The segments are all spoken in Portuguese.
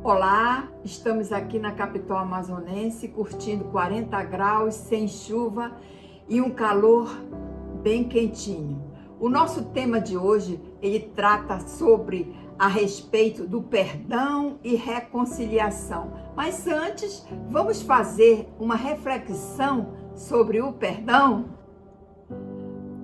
Olá, estamos aqui na capital amazonense curtindo 40 graus, sem chuva e um calor bem quentinho. O nosso tema de hoje, ele trata a respeito do perdão e reconciliação. Mas antes, vamos fazer uma reflexão sobre o perdão?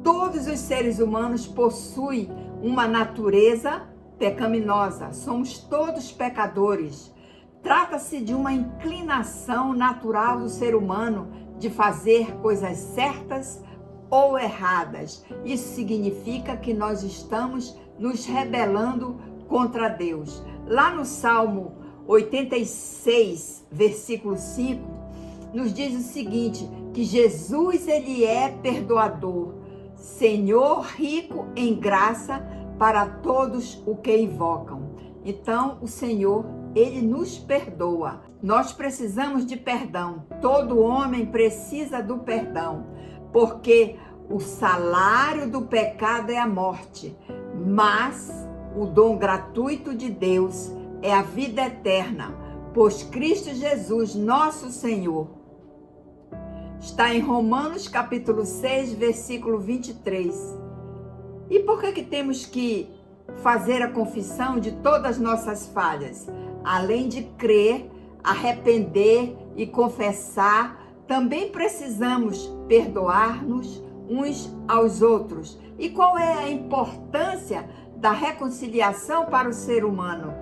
Todos os seres humanos possuem uma natureza pecaminosa, somos todos pecadores. Trata-se de uma inclinação natural do ser humano de fazer coisas certas ou erradas. Isso significa que nós estamos nos rebelando contra Deus. Lá no Salmo 86, versículo 5, nos diz o seguinte, que Jesus, ele é perdoador, Senhor rico em graça para todos o que invocam. Então, o Senhor, ele nos perdoa. Nós precisamos de perdão. Todo homem precisa do perdão, porque o salário do pecado é a morte, mas o dom gratuito de Deus é a vida eterna, pois Cristo Jesus, nosso Senhor, está em Romanos capítulo 6, versículo 23. E por que temos que fazer a confissão de todas as nossas falhas? Além de crer, arrepender e confessar, também precisamos perdoar-nos uns aos outros. E qual é a importância da reconciliação para o ser humano?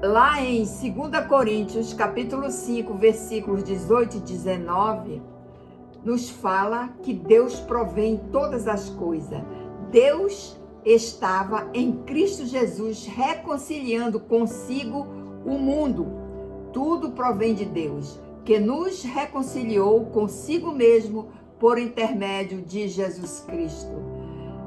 Lá em 2 Coríntios, capítulo 5, versículos 18 e 19, nos fala que Deus provém todas as coisas. Deus estava em Cristo Jesus reconciliando consigo o mundo. Tudo provém de Deus, que nos reconciliou consigo mesmo por intermédio de Jesus Cristo.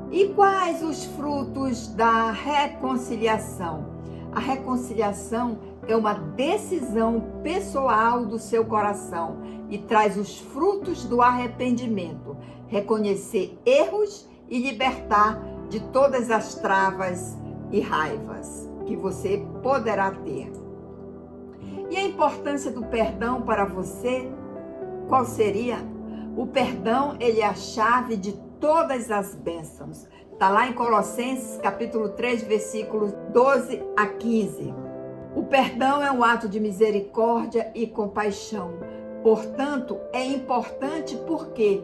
E quais os frutos da reconciliação? A reconciliação é uma decisão pessoal do seu coração e traz os frutos do arrependimento, reconhecer erros e libertar de todas as travas e raivas que você poderá ter. E a importância do perdão para você, qual seria? O perdão, ele é a chave de todas as bênçãos. Está lá em Colossenses, capítulo 3, versículos 12 a 15. O perdão é um ato de misericórdia e compaixão. Portanto, é importante porque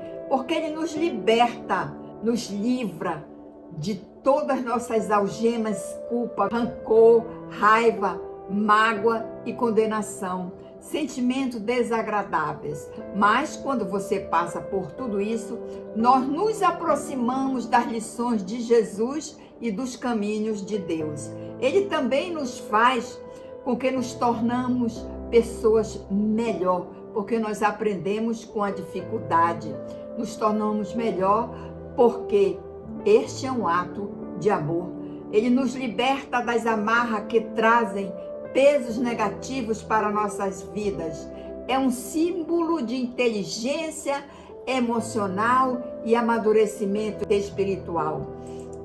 ele nos liberta, nos livra de todas as nossas algemas, culpa, rancor, raiva, mágoa e condenação, sentimentos desagradáveis. Mas quando você passa por tudo isso, nós nos aproximamos das lições de Jesus e dos caminhos de Deus. Ele também nos faz com que nos tornamos pessoas melhor, porque nós aprendemos com a dificuldade, nos tornamos melhor porque este é um ato de amor. Ele nos liberta das amarras que trazem pesos negativos para nossas vidas. É um símbolo de inteligência emocional e amadurecimento espiritual.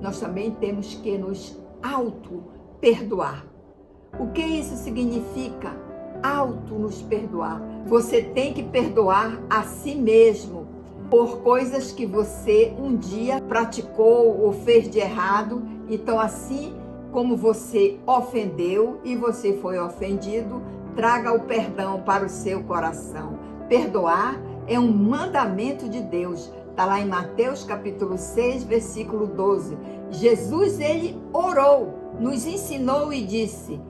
Nós também temos que nos auto-perdoar. O que isso significa? Nos perdoar. Você tem que perdoar a si mesmo por coisas que você um dia praticou ou fez de errado. Então, assim como você ofendeu e você foi ofendido, traga o perdão para o seu coração. Perdoar é um mandamento de Deus. Está lá em Mateus capítulo 6, versículo 12. Jesus, ele orou, nos ensinou e disse: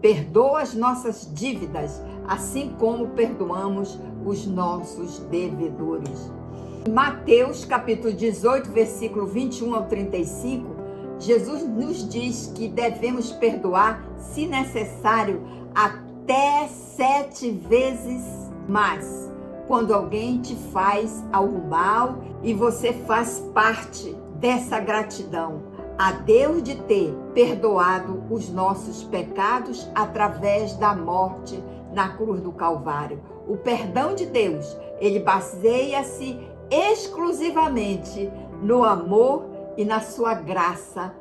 perdoa as nossas dívidas, assim como perdoamos os nossos devedores. Em Mateus capítulo 18, versículo 21 ao 35, Jesus nos diz que devemos perdoar, se necessário, até 7 vezes mais. Quando alguém te faz algo mal e você faz parte dessa gratidão a Deus de ter perdoado os nossos pecados através da morte na cruz do Calvário. O perdão de Deus, ele baseia-se exclusivamente no amor e na sua graça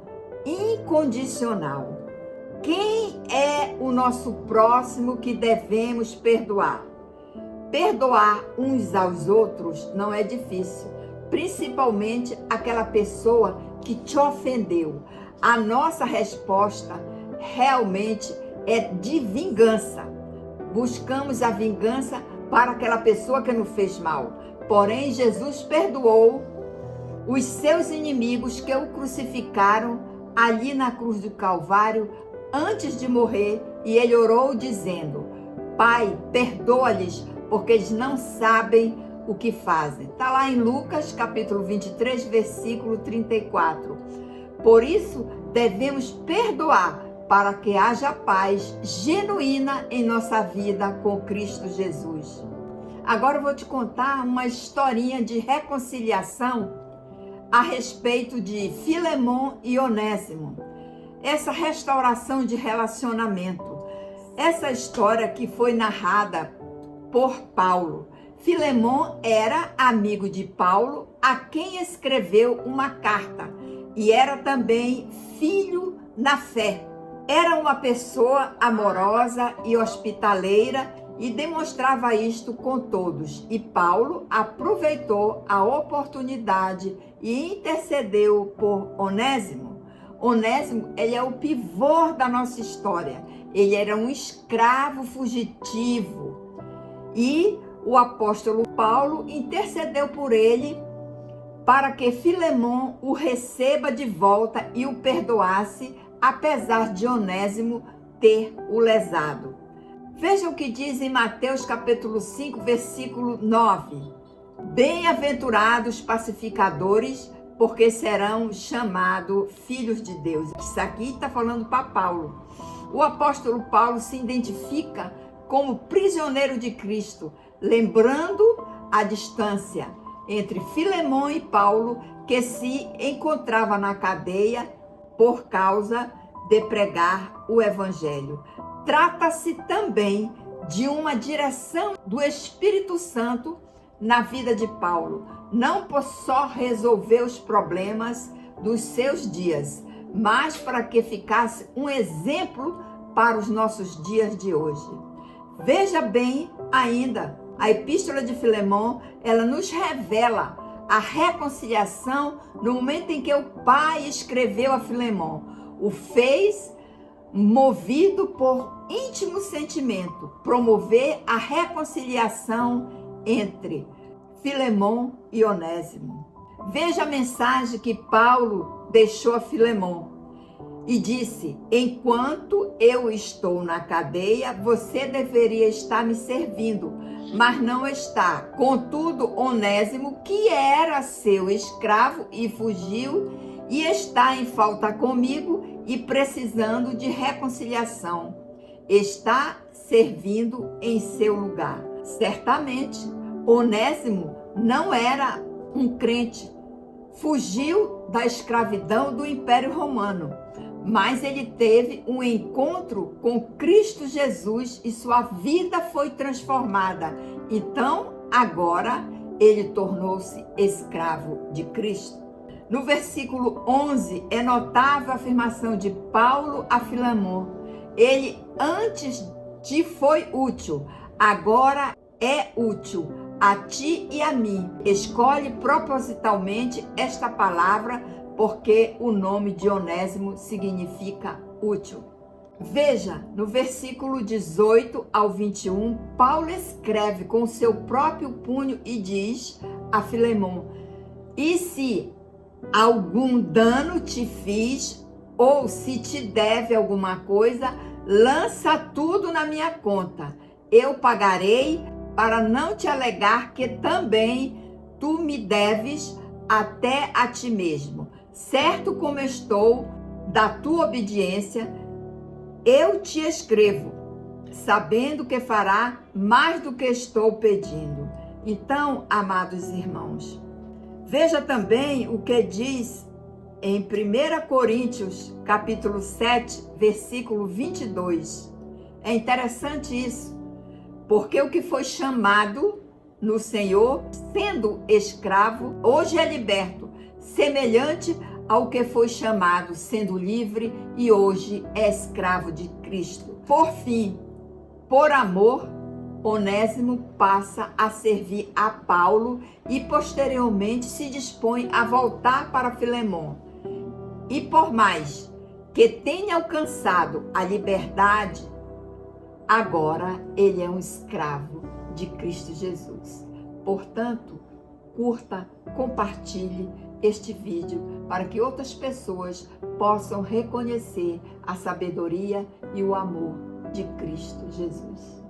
incondicional. Quem é o nosso próximo que devemos perdoar? Perdoar uns aos outros não é difícil, principalmente aquela pessoa que te ofendeu. A nossa resposta realmente é de vingança. Buscamos a vingança para aquela pessoa que nos fez mal. Porém, Jesus perdoou os seus inimigos que o crucificaram ali na cruz do Calvário antes de morrer, e ele orou dizendo: Pai, perdoa-lhes, porque eles não sabem o que fazem. Está lá em Lucas, capítulo 23, versículo 34. Por isso, devemos perdoar para que haja paz genuína em nossa vida com Cristo Jesus. Agora eu vou te contar uma historinha de reconciliação a respeito de Filemon e Onésimo. Essa restauração de relacionamento. Essa história que foi narrada por Paulo. Filemon era amigo de Paulo, a quem escreveu uma carta, e era também filho na fé. Era uma pessoa amorosa e hospitaleira e demonstrava isto com todos. E Paulo aproveitou a oportunidade e intercedeu por Onésimo. Onésimo, ele é o pivô da nossa história. Ele era um escravo fugitivo. E o apóstolo Paulo intercedeu por ele para que Filemon o receba de volta e o perdoasse, apesar de Onésimo ter o lesado. Veja o que diz em Mateus capítulo 5, versículo 9. Bem-aventurados pacificadores, porque serão chamados filhos de Deus. Isso aqui está falando para Paulo. O apóstolo Paulo se identifica como prisioneiro de Cristo, lembrando a distância entre Filemon e Paulo, que se encontrava na cadeia por causa de pregar o evangelho. Trata-se também de uma direção do Espírito Santo na vida de Paulo, não por só resolver os problemas dos seus dias, mas para que ficasse um exemplo para os nossos dias de hoje. Veja bem ainda, a epístola de Filemon, ela nos revela a reconciliação no momento em que o pai escreveu a Filemon. O fez movido por íntimo sentimento, promover a reconciliação entre Filemon e Onésimo. Veja a mensagem que Paulo deixou a Filemon e disse: enquanto eu estou na cadeia, você deveria estar me servindo, mas não está. Contudo, Onésimo, que era seu escravo e fugiu, e está em falta comigo e precisando de reconciliação, está servindo em seu lugar. Certamente, Onésimo não era um crente, fugiu da escravidão do Império Romano, mas ele teve um encontro com Cristo Jesus e sua vida foi transformada. Então, agora, ele tornou-se escravo de Cristo. No versículo 11, é notável a afirmação de Paulo a Filemon. Ele antes te foi útil, agora é útil a ti e a mim. Escolhe propositalmente esta palavra, porque o nome de Onésimo significa útil. Veja, no versículo 18 ao 21, Paulo escreve com seu próprio punho e diz a Filemon: e se algum dano te fiz, ou se te deve alguma coisa, lança tudo na minha conta. Eu pagarei, para não te alegar que também tu me deves até a ti mesmo. Certo como estou da tua obediência, eu te escrevo, sabendo que fará mais do que estou pedindo. Então, amados irmãos, veja também o que diz em 1 Coríntios, capítulo 7, versículo 22. É interessante isso, porque o que foi chamado no Senhor, sendo escravo, hoje é liberto, semelhante ao que foi chamado, sendo livre, e hoje é escravo de Cristo. Por fim, por amor, Onésimo passa a servir a Paulo e posteriormente se dispõe a voltar para Filemon. E por mais que tenha alcançado a liberdade, agora ele é um escravo de Cristo Jesus. Portanto, curta, compartilhe este vídeo para que outras pessoas possam reconhecer a sabedoria e o amor de Cristo Jesus.